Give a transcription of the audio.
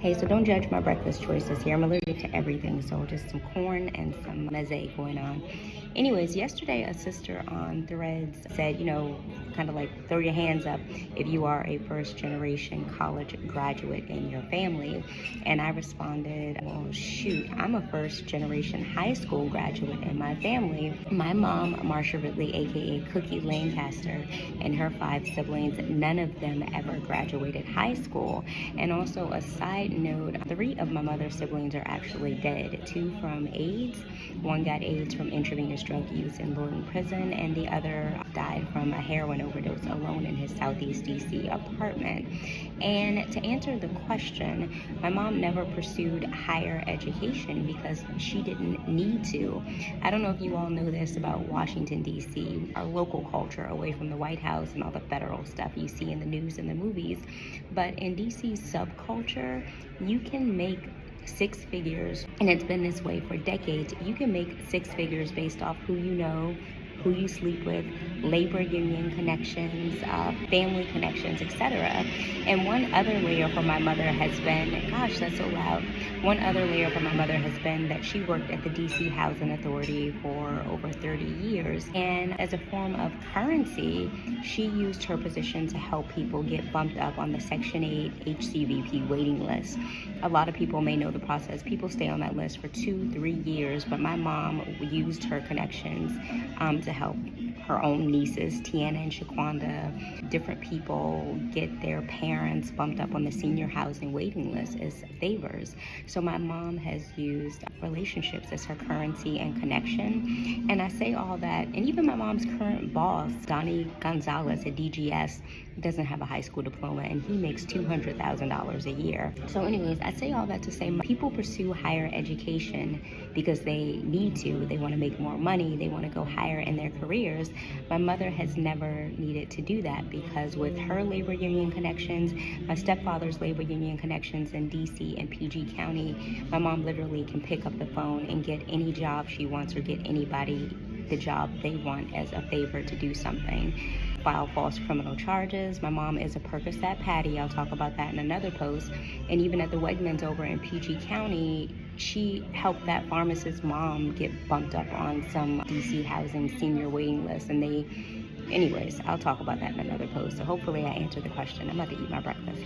Hey, so don't judge my breakfast choices here. I'm allergic to everything, so just some corn and some meze going on. Anyways, yesterday a sister on Threads said, kind of like throw your hands up if you are a first generation college graduate in your family. And I responded, well, shoot, I'm a first generation high school graduate in my family. My mom, Marsha Ridley, aka Cookie Lancaster, and her 5 siblings, none of them ever graduated high school. And also, a side note, 3 of my mother's siblings are actually dead. 2 from AIDS. One got AIDS from intravenous drug use in Lorton Prison, and the other died from a heroin overdose alone in his Southeast DC apartment. And to answer the question, my mom never pursued higher education because she didn't need to. I don't know if you all know this about Washington, D.C., our local culture, away from the White House and all the federal stuff you see in the news and the movies. But in D.C.'s subculture, you can make 6 figures, and it's been this way for decades. You can make 6 figures based off who you know, who you sleep with, labor union connections, family connections, etc. And one other layer for my mother has been, gosh, that's so loud. One other layer for my mother has been that she worked at the DC Housing Authority for over 30 years. And as a form of currency, she used her position to help people get bumped up on the Section 8 HCVP waiting list. A lot of people may know the process. People stay on that list for 2-3 years, but my mom used her connections to help her own nieces, Tiana and Shaquanda, different people get their parents bumped up on the senior housing waiting list as favors. So my mom has used relationships as her currency and connection. And I say all that, and even my mom's current boss, Donnie Gonzalez at DGS, doesn't have a high school diploma, and he makes $200,000 a year. So anyways, I say all that to say people pursue higher education because they need to. They want to make more money. They want to go higher in their careers. My mother has never needed to do that because with her labor union connections, my stepfather's labor union connections in DC and PG County, my mom literally can pick up the phone and get any job she wants or get anybody the job they want as a favor to do something. File false criminal charges. My mom is a Percocet Patty. I'll talk about that in another post. And even at the Wegmans over in PG County, she helped that pharmacist's mom get bumped up on some DC housing senior waiting list. And anyways, I'll talk about that in another post. So hopefully I answered the question. I'm about to eat my breakfast.